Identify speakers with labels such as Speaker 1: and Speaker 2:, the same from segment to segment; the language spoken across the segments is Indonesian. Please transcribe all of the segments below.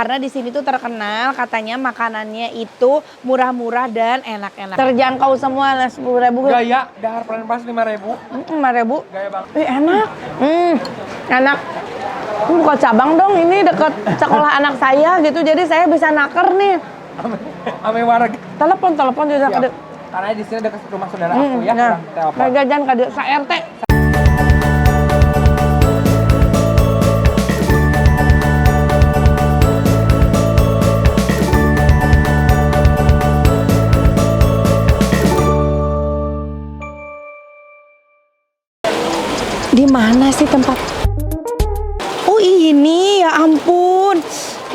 Speaker 1: Karena di sini tuh terkenal katanya makanannya itu murah-murah dan enak-enak. Terjangkau semua 10.000.
Speaker 2: Gaya, dahar plan pas 5.000.
Speaker 1: 5.000.
Speaker 2: Gaya banget.
Speaker 1: Enak. Enak. Buka cabang dong, ini deket sekolah anak saya gitu. Jadi saya bisa naker nih.
Speaker 2: Ame warga.
Speaker 1: Telepon juga kade.
Speaker 2: Karena di sini dekat rumah saudara aku ya.
Speaker 1: Nah,
Speaker 2: Telepon.
Speaker 1: jajan kade sa-RT. Di mana sih tempat? Oh ini, ya ampun.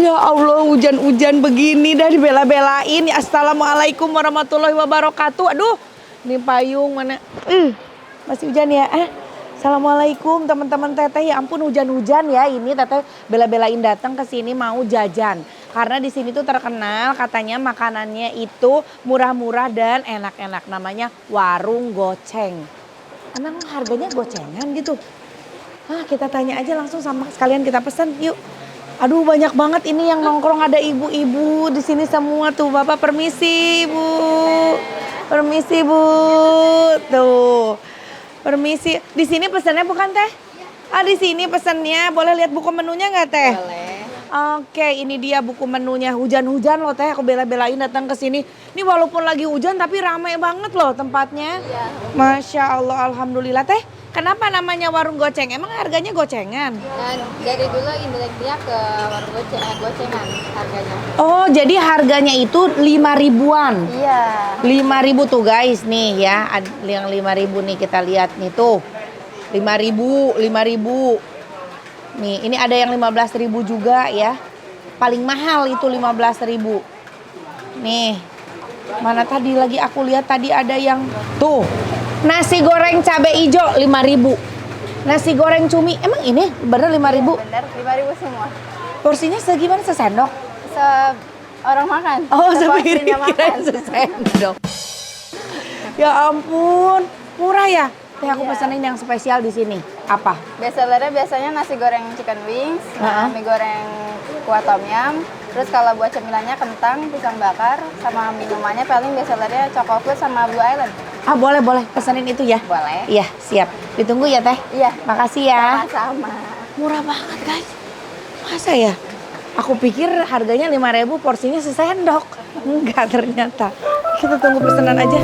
Speaker 1: Ya Allah, hujan-hujan begini dah dibela-belain. Assalamualaikum warahmatullahi wabarakatuh. Aduh, ini payung mana? Masih hujan ya? Assalamualaikum teman-teman teteh. Ya ampun, hujan-hujan ya. Ini teteh bela-belain datang ke sini mau jajan. Karena di sini tuh terkenal katanya makanannya itu murah-murah dan enak-enak. Namanya Warung Goceng. Emang harganya gocengan gitu? Kita tanya aja langsung sama sekalian kita pesen yuk. Aduh banyak banget ini yang nongkrong, ada ibu-ibu di sini semua tuh. Bapak permisi Bu. Permisi Bu. Tuh. Permisi. Di sini pesannya bukan teh? Di sini pesannya. Boleh lihat buku menunya nggak teh?
Speaker 3: Boleh.
Speaker 1: Oke, ini dia buku menunya. Hujan-hujan loh teh, aku bela-belain datang ke sini. Ini walaupun lagi hujan tapi ramai banget loh tempatnya.
Speaker 3: Iya.
Speaker 1: Masya Allah, alhamdulillah teh. Kenapa namanya warung goceng? Emang harganya gocengan?
Speaker 3: Dan dari dulu Indonesia ke warung gocengan harganya.
Speaker 1: Oh, jadi harganya itu 5.000-an.
Speaker 3: Iya.
Speaker 1: 5.000 tuh guys nih ya. Yang 5.000 nih kita lihat nih tuh. 5.000. Nih, ini ada yang 15.000 juga ya. Paling mahal itu 15.000. Nih. Mana tadi lagi aku lihat tadi ada yang tuh. Nasi goreng cabai hijau 5.000. Nasi goreng cumi. Emang ini bener 5.000?
Speaker 3: Bener, 5.000 semua.
Speaker 1: Porsinya segimana, sesendok?
Speaker 3: Orang makan.
Speaker 1: Oh,
Speaker 3: seporsinya makan.
Speaker 1: Sesendok. Ya ampun, murah ya? Teh aku pesenin yang spesial di sini. Apa?
Speaker 3: Bestsellernya biasanya nasi goreng chicken wings, mie goreng kuah tom yum. Terus kalau buat cemilannya kentang, pisang bakar, sama minumannya paling bestsellernya Chocoflute sama Blue Island.
Speaker 1: Boleh pesenin itu ya?
Speaker 3: Boleh.
Speaker 1: Iya, siap. Ditunggu ya teh?
Speaker 3: Iya.
Speaker 1: Makasih ya.
Speaker 3: Sama-sama.
Speaker 1: Murah banget guys. Masa ya? Aku pikir harganya 5.000 porsinya sesendok. Enggak ternyata. Kita tunggu pesanan aja.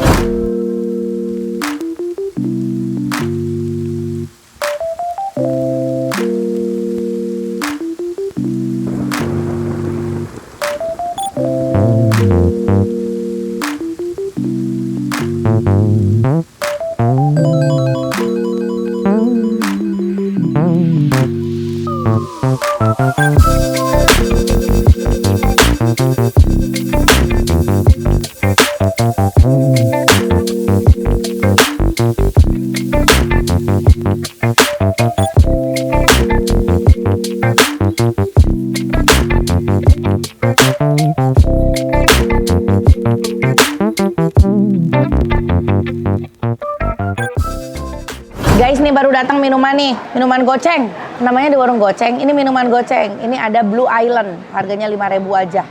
Speaker 1: Guys, nih baru datang minuman nih, minuman goceng. Namanya di warung goceng. Ini minuman goceng. Ini ada Blue Island, harganya 5.000 aja.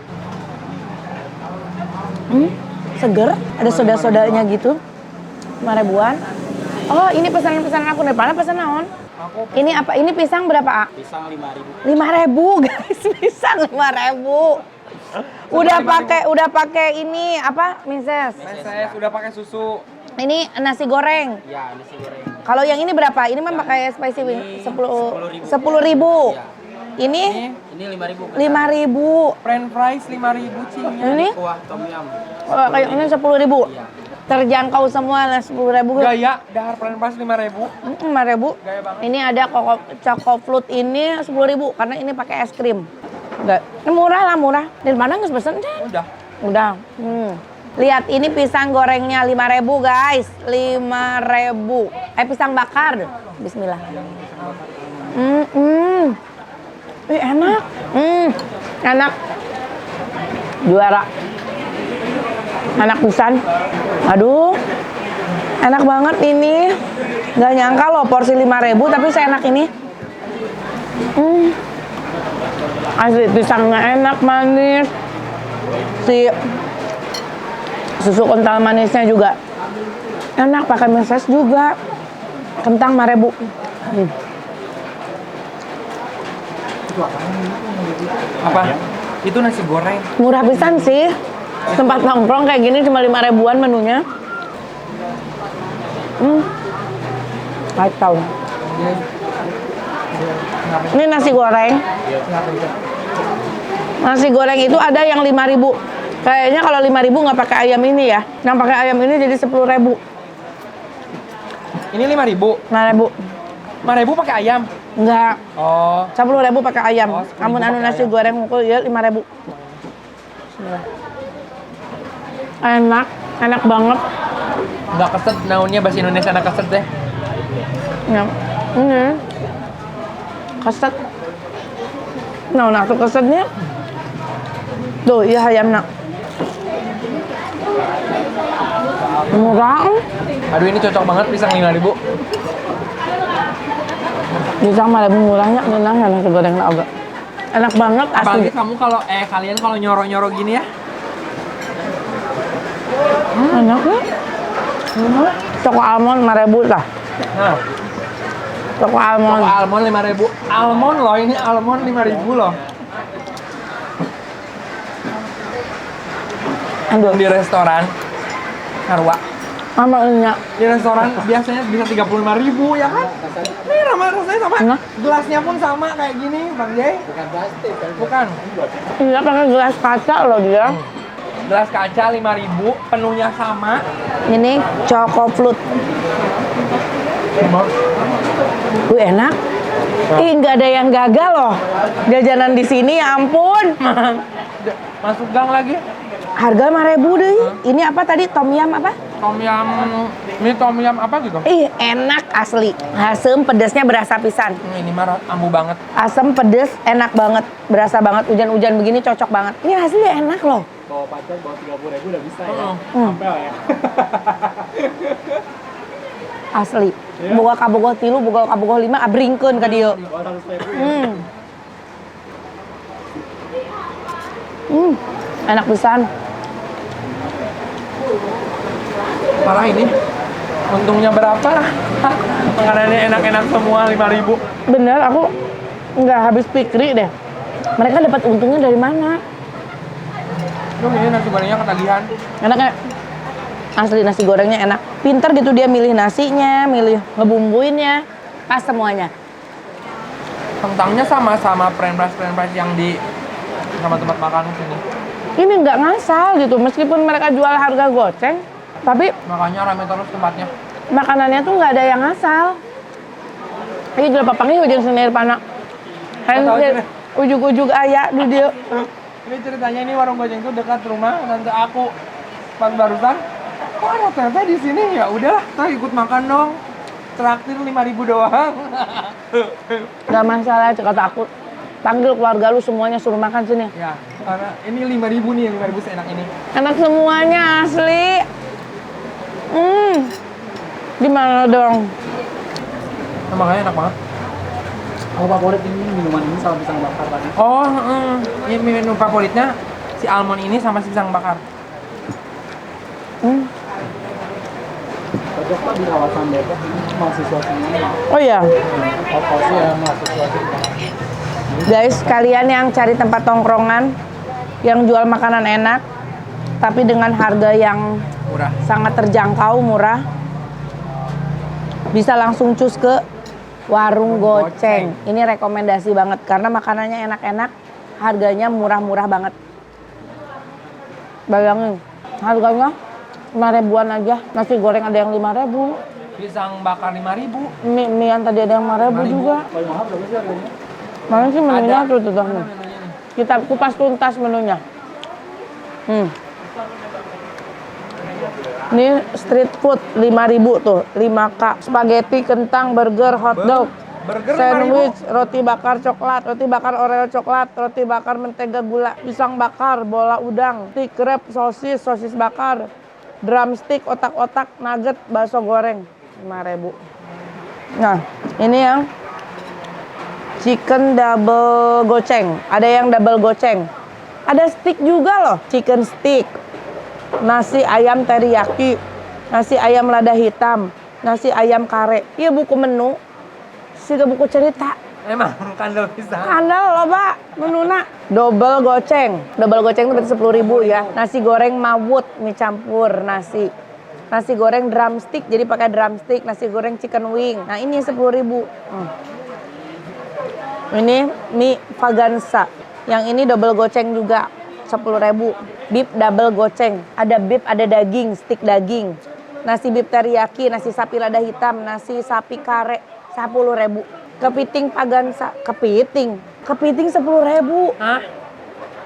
Speaker 1: Seger, ada soda-sodanya gitu. 5.000-an. Oh, ini pesanan-pesanan aku nih. Mana pesan naon? Ini apa? Ini pisang berapa?
Speaker 2: Pisang 5.000.
Speaker 1: 5.000 guys, pisang 5.000. Udah pakai ini apa? Mises.
Speaker 2: Meses udah pakai susu.
Speaker 1: Ini nasi goreng.
Speaker 2: Ya, nasi goreng.
Speaker 1: Kalau yang ini berapa? Ini mah pakai spicy wing 10.000. Ini
Speaker 2: 5.000.
Speaker 1: 5.000.
Speaker 2: French fries 5.000 cinya.
Speaker 1: Ini
Speaker 2: Kuah tom yum.
Speaker 1: kayak ini 10.000.
Speaker 2: Iya.
Speaker 1: Terjangkau semua 10.000.
Speaker 2: Gaya, dahar French fries 5.000.
Speaker 1: 5.000.
Speaker 2: Gaya banget.
Speaker 1: Ini ada Chocoflute ini 10.000 karena ini pakai es krim. Enggak. Ini murah lah, murah. Dari mana nggak pesen? Udah. Lihat ini pisang gorengnya 5.000 guys. 5.000. Pisang bakar. Bismillah. Enak. Enak. Juara. Enak pisan. Aduh. Enak banget ini. Gak nyangka loh porsi 5.000 tapi seenak ini. Asli pisangnya enak, manis. Si susu kental manisnya juga enak, pakai meses juga. Kentang 5.000.
Speaker 2: Apa? Itu nasi goreng.
Speaker 1: Murah pisan sih. Tempat nongkrong kayak gini cuma 5.000-an menunya. Kacau. Ini nasi goreng. Nasi goreng itu ada yang 5.000. Kayaknya kalau 5.000 nggak pakai ayam ini ya. Yang pakai ayam ini jadi 10.000.
Speaker 2: Ini 5.000.
Speaker 1: 5.000.
Speaker 2: 5.000 pakai ayam.
Speaker 1: Enggak.
Speaker 2: Oh.
Speaker 1: 10.000 pakai ayam.
Speaker 2: Oh, 10.000
Speaker 1: Amun anu
Speaker 2: pakai
Speaker 1: nasi
Speaker 2: ayam.
Speaker 1: goreng mukul ya 5.000. Enak, enak banget.
Speaker 2: Nggak keset naunnya bahasa Indonesia anak keset deh.
Speaker 1: Ya. Ini keset. Nah tuh kesetnya. Tuh, iya ayam nak. Murah.
Speaker 2: Aduh ini cocok banget pisang 5.000.
Speaker 1: Pisang 5.000 murahnya, enak ya nasi goreng agak. Enak banget
Speaker 2: Apalagi
Speaker 1: asli.
Speaker 2: kamu kalau kalian kalau nyoro-nyoro gini ya.
Speaker 1: Enak ya. Coko almond 5.000 lah.
Speaker 2: Nah,
Speaker 1: Coko almond.
Speaker 2: toko almond 5.000. Almond loh, ini almond 5.000 loh.
Speaker 1: Aduh,
Speaker 2: Di restoran Harwa.
Speaker 1: sama minyak.
Speaker 2: Di restoran biasanya bisa 35.000 ya kan? Ini rasanya sama.
Speaker 1: Enak.
Speaker 2: Gelasnya pun sama kayak gini, Bang Jay. Bukan plastik kan? Bukan.
Speaker 1: Iya pakai gelas kaca loh dia.
Speaker 2: Gelas kaca 5.000, penuhnya sama.
Speaker 1: Ini Choco Flute. Wih enak. Ih nggak ada yang gagal loh. Jajanan di sini ya ampun.
Speaker 2: Masuk gang lagi.
Speaker 1: Harga 5.000 deh. Ini apa tadi? Tom yum apa?
Speaker 2: Tom yum, ini tom yum apa gitu?
Speaker 1: Ih enak asli. Asem pedasnya berasa pisan.
Speaker 2: Ini mah ambu banget.
Speaker 1: Asam pedes enak banget. Berasa banget hujan-hujan begini cocok banget. Ini asli enak loh.
Speaker 4: Bawa pacar bawa 30.000 udah bisa ya.
Speaker 1: Hmm.
Speaker 4: Apel ya.
Speaker 1: Asli. Boga kabogoh 3, boga kabogoh 5 abringkeun ka dieu.
Speaker 4: Bawa 100.000 ya.
Speaker 1: Enak pisan.
Speaker 2: Parah ini. Untungnya berapa? Makanannya enak-enak semua 5.000.
Speaker 1: Bener, aku nggak habis pikir deh. Mereka dapat untungnya dari mana?
Speaker 2: Duh, ini nasi gorengnya ketagihan.
Speaker 1: Enak ya? Asli nasi gorengnya enak. Pinter gitu dia milih nasinya, milih ngebumbuinnya, pas semuanya.
Speaker 2: Kentangnya sama french fries yang di sama tempat makan sini.
Speaker 1: Ini nggak ngasal gitu, meskipun mereka jual harga goceng, tapi
Speaker 2: Makanya rame terus tempatnya.
Speaker 1: makanannya tuh nggak ada yang ngasal. Ini jual papangnya hujan senir panak.
Speaker 2: Nggak tahu sih.
Speaker 1: Ujug-ujug ayak di dia.
Speaker 2: Ini ceritanya ini warung gojeng itu dekat rumah tante aku. Pas barusan, kok ada tete di sini? Ya udahlah, kita ikut makan dong. Traktir 5.000 doang.
Speaker 1: Gak masalah, kata aku. Panggil keluarga lu semuanya suruh makan sini.
Speaker 2: Ya, karena ini 5.000 nih, 5.000 seenak ini.
Speaker 1: Enak semuanya asli. Gimana dong?
Speaker 2: Nah, makanya enak banget.
Speaker 4: Aku favorit ini minuman ini sama pisang bakar tadi.
Speaker 2: Oh, ini menu favoritnya si almond ini sama si pisang bakar.
Speaker 4: Cocok lah di kawasan Depok ini mahasiswa semua.
Speaker 1: Oh iya,
Speaker 4: Pasti ya mahasiswa semua.
Speaker 1: guys, kalian yang cari tempat tongkrongan yang jual makanan enak, tapi dengan harga yang
Speaker 2: Murah.
Speaker 1: sangat terjangkau, murah, bisa langsung cus ke Warung Goceng. Ini rekomendasi banget karena makanannya enak-enak, harganya murah-murah banget. Bayangin, harganya 5.000-an aja. Nasi goreng ada yang 5.000.
Speaker 2: Pisang bakar 5.000.
Speaker 1: Mie tadi ada yang 5.000 juga.
Speaker 4: Paling mahal berapa sih harganya?
Speaker 1: Mana sih menunya
Speaker 2: Ada.
Speaker 1: tuh nih.
Speaker 2: Mana menunya nih?
Speaker 1: Kita kupas tuntas menunya. Ini street food 5.000 tuh, 5K. Spaghetti, kentang, burger, hotdog,
Speaker 2: Burger
Speaker 1: sandwich, roti bakar coklat, roti bakar oreo coklat, roti bakar mentega gula, pisang bakar, bola udang, stick wrap, sosis bakar, drumstick, otak-otak, nugget, bakso goreng 5.000. Nah, ini yang Chicken double goceng. Ada yang double goceng. Ada steak juga loh. Chicken stick. Nasi ayam teriyaki. Nasi ayam lada hitam. Nasi ayam kare. Iya buku menu. Siga buku cerita.
Speaker 2: Emang kandel pisang.
Speaker 1: Kandel loh Pak. Menuna. Double goceng. Double goceng itu berarti 10.000 ya. Nasi goreng mawut. Mie campur nasi. Nasi goreng drumstick. Jadi pakai drumstick. Nasi goreng chicken wing. Nah ini 10.000. Ini mie vagansa. Yang ini double goceng juga 10.000. Beef double goceng. Ada beef, ada daging, stick daging. Nasi beef teriyaki, nasi sapi lada hitam, nasi sapi kare 10.000. Kepiting vagansa, kepiting 10.000.
Speaker 2: Hah?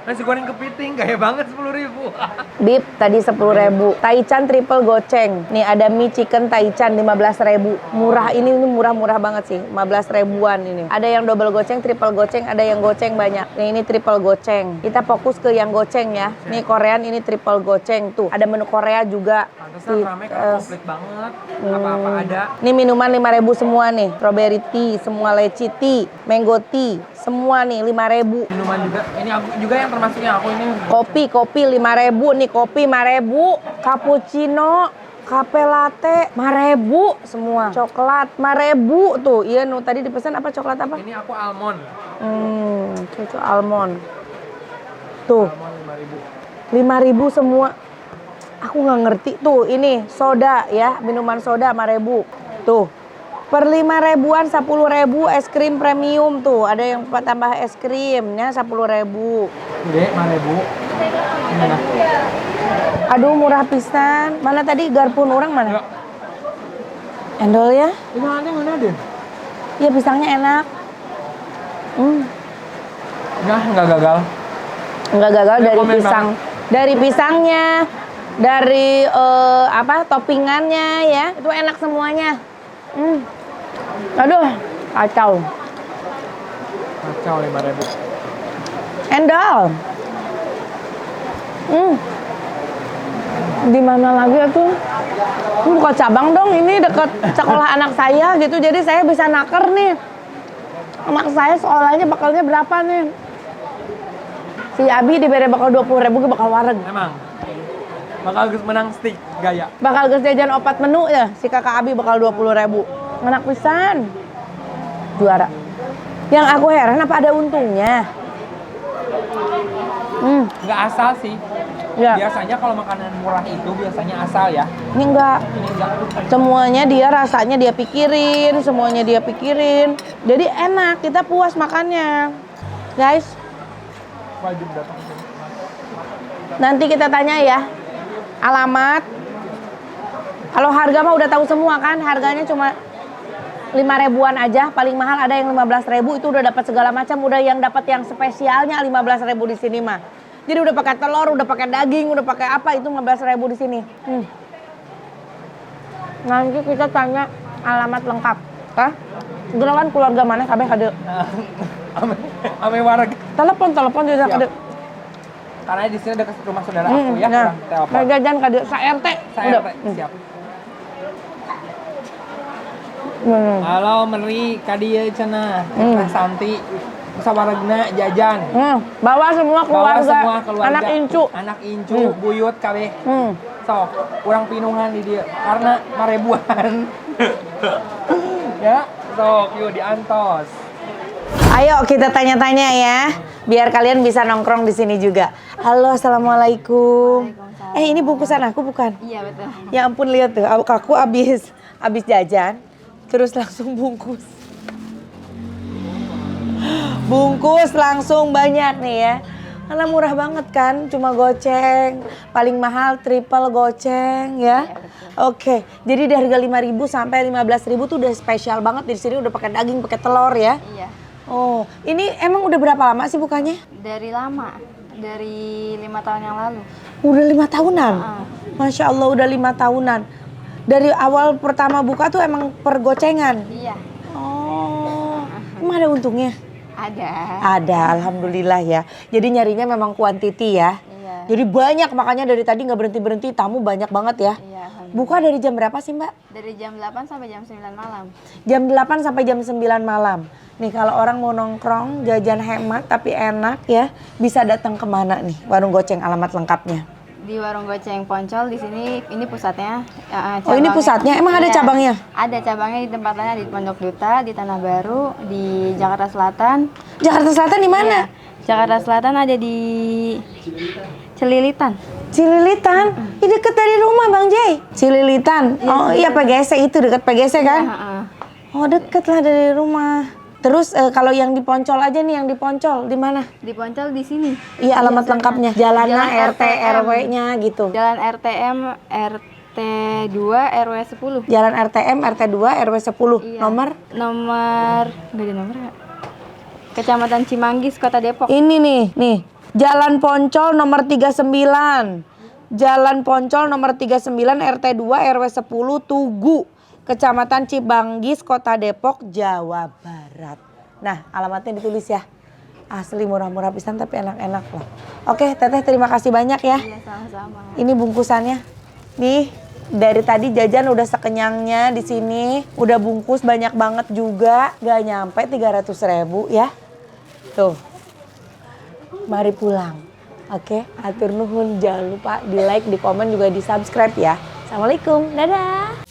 Speaker 2: Nasi goreng kepiting gaya banget 10.000.
Speaker 1: Beef tadi 10.000. Taichan triple goceng. Nih ada mie chicken Taichan 15.000. Murah ini murah-murah banget sih. 15 ribuan ini. Ada yang double goceng, triple goceng, ada yang goceng banyak. Nih ini triple goceng. Kita fokus ke yang goceng ya. Nih Korean ini triple goceng tuh. Ada menu Korea juga.
Speaker 2: Pantesan rame karena komplit banget. Apa-apa ada.
Speaker 1: Ini minuman 5.000 semua nih. Strawberry tea, semua leci tea, mango tea, semua nih 5.000.
Speaker 2: Minuman juga. Ini aku juga yang termasuknya aku ini.
Speaker 1: Kopi 5.000 nih, kopi 5.000, cappuccino, cafe latte 5.000 semua. Coklat 5.000 tuh. Iya nu tadi dipesan apa coklat apa?
Speaker 2: Ini aku almond.
Speaker 1: Cucu almond. Tuh,
Speaker 2: Almond
Speaker 1: 5.000 semua. Aku nggak ngerti tuh, ini soda ya, minuman soda 5.000. Tuh. Per 5.000-an 10.000 es krim premium tuh. Ada yang tambah es krimnya 10.000.
Speaker 2: Gede 5.000. Ini nah.
Speaker 1: Aduh murah pisan. Mana tadi garpun orang mana?
Speaker 2: Ya.
Speaker 1: Endol ya?
Speaker 2: Ini ada yang mana deh?
Speaker 1: Iya pisangnya enak.
Speaker 2: Nggak gagal.
Speaker 1: Enggak gagal
Speaker 2: Ya,
Speaker 1: dari
Speaker 2: komen
Speaker 1: pisang. Dari pisangnya, dari toppingannya ya. Itu enak semuanya. Aduh, kacau.
Speaker 2: Kacau 5.000.
Speaker 1: Endol. Di mana lagi tuh? Buka cabang dong, ini dekat sekolah anak saya gitu. Jadi saya bisa naker nih. Anak saya sekolahnya bakalnya berapa nih? Si Abi diberi bakal 20.000 ke bakal wareg.
Speaker 2: Emang. Bakal gus menang stick gaya.
Speaker 1: Bakal geus jajan opat menu ya, si kakak Abi bakal 20.000. Enak pisan. Juara. Yang aku heran apa ada untungnya?
Speaker 2: Nggak asal sih.
Speaker 1: Ya.
Speaker 2: Biasanya kalau makanan murah itu biasanya asal ya.
Speaker 1: Ini enggak.
Speaker 2: Ini enggak.
Speaker 1: Semuanya dia rasanya dia pikirin, semuanya dia pikirin. Jadi enak, kita puas makannya. Guys,
Speaker 2: Wajib datang.
Speaker 1: nanti kita tanya ya. Alamat. Kalau harga mah udah tahu semua kan, harganya cuma 5.000-an aja, paling mahal ada yang 15.000 itu udah dapat segala macam, udah yang dapat yang spesialnya 15.000 di sini mah. Jadi udah pakai telur, udah pakai daging, udah pakai apa itu 15.000 di sini. Nanti kita tanya alamat lengkap. Hah? Gerawan keluarga mana kabeh kade?
Speaker 2: Ame wareg.
Speaker 1: Telepon juga kade.
Speaker 2: Karena di sini dekat rumah saudara aku ya,
Speaker 1: Nah,
Speaker 2: kurang telepon.
Speaker 1: kayak jajan kade sa RT.
Speaker 2: Saya
Speaker 1: Udah.
Speaker 2: siap.
Speaker 1: Hmm.
Speaker 2: Halo Meri, kadieu cenah. Teh Santi. Bisa waregna jajan.
Speaker 1: Bawa semua keluarga.
Speaker 2: Bawa semua keluarga.
Speaker 1: Anak incu.
Speaker 2: Anak incu, buyut kabeh. Sok, urang pinuhan di dia karena 5.000-an. Ya, sok yuk diantos.
Speaker 1: Ayo kita tanya-tanya ya, biar kalian bisa nongkrong di sini juga. Halo, assalamualaikum. Ini bungkusan aku bukan?
Speaker 3: Iya betul.
Speaker 1: Ya ampun lihat tuh, aku abis jajan, terus langsung bungkus. Bungkus langsung banyak nih ya. Karena murah banget kan, cuma goceng. Paling mahal triple goceng ya. Oke, jadi dari harga 5.000 sampai 15.000 tuh udah spesial banget di sini, udah pakai daging, pakai telur ya.
Speaker 3: Iya.
Speaker 1: Oh, ini emang udah berapa lama sih bukanya?
Speaker 3: Dari lama, dari 5 tahun yang lalu.
Speaker 1: Udah 5 tahunan? Masya Allah udah 5 tahunan. Dari awal pertama buka tuh emang per gocengan?
Speaker 3: Iya.
Speaker 1: Oh, emang ada untungnya?
Speaker 3: Ada.
Speaker 1: Ada, alhamdulillah ya. Jadi nyarinya memang kuantiti ya?
Speaker 3: Iya.
Speaker 1: Jadi banyak, makanya dari tadi nggak berhenti-berhenti, tamu banyak banget ya?
Speaker 3: Iya, alhamdulillah.
Speaker 1: Buka dari jam berapa sih Mbak?
Speaker 3: Dari jam 8 sampai jam 9 malam.
Speaker 1: Jam 8 sampai jam 9 malam. Nih kalau orang mau nongkrong, jajan hemat tapi enak ya, bisa datang kemana nih? Warung Goceng, alamat lengkapnya.
Speaker 3: Di Warung Goceng Poncol di sini ini pusatnya.
Speaker 1: Oh ini pusatnya, emang ada
Speaker 3: Iya,
Speaker 1: cabangnya?
Speaker 3: Ada cabangnya di tempat lain, di Pondok Duta, di Tanah Baru, di Jakarta Selatan.
Speaker 1: Jakarta Selatan di mana?
Speaker 3: Iya, Jakarta Selatan ada di Celilitan.
Speaker 1: Cililitan, ini deket dari rumah Bang Jay. Cililitan, oh iya PGC itu dekat PGC kan?
Speaker 3: Heeh.
Speaker 1: Oh deket lah dari rumah. Terus kalau yang di Poncol aja nih, yang di Poncol di mana?
Speaker 3: Di Poncol di sini.
Speaker 1: Iya alamat lengkapnya, jalannya,
Speaker 3: Jalan
Speaker 1: RT, RW-nya gitu.
Speaker 3: Jalan RTM RT 2 RW 10.
Speaker 1: Jalan RTM RT 2 RW 10.
Speaker 3: Iya.
Speaker 1: Nomor?
Speaker 3: Enggak ada nomor nggak? Kecamatan Cimanggis, Kota Depok.
Speaker 1: Ini nih. Jalan Poncol nomor 39. Jalan Poncol nomor 39 RT 2 RW 10 Tugu. Kecamatan Cimanggis, Kota Depok, Jawa Barat. Nah, alamatnya ditulis ya. Asli murah-murah pisan tapi enak-enak loh. Oke, Teteh terima kasih banyak ya.
Speaker 3: Iya, sama-sama.
Speaker 1: Ini bungkusannya. Nih, dari tadi jajan udah sekenyangnya di sini. Udah bungkus banyak banget juga. Gak nyampe 300.000 ya. Tuh. Mari pulang. Oke, atur nuhun. Jangan lupa di like, di komen juga di subscribe ya. Assalamualaikum. Dadah.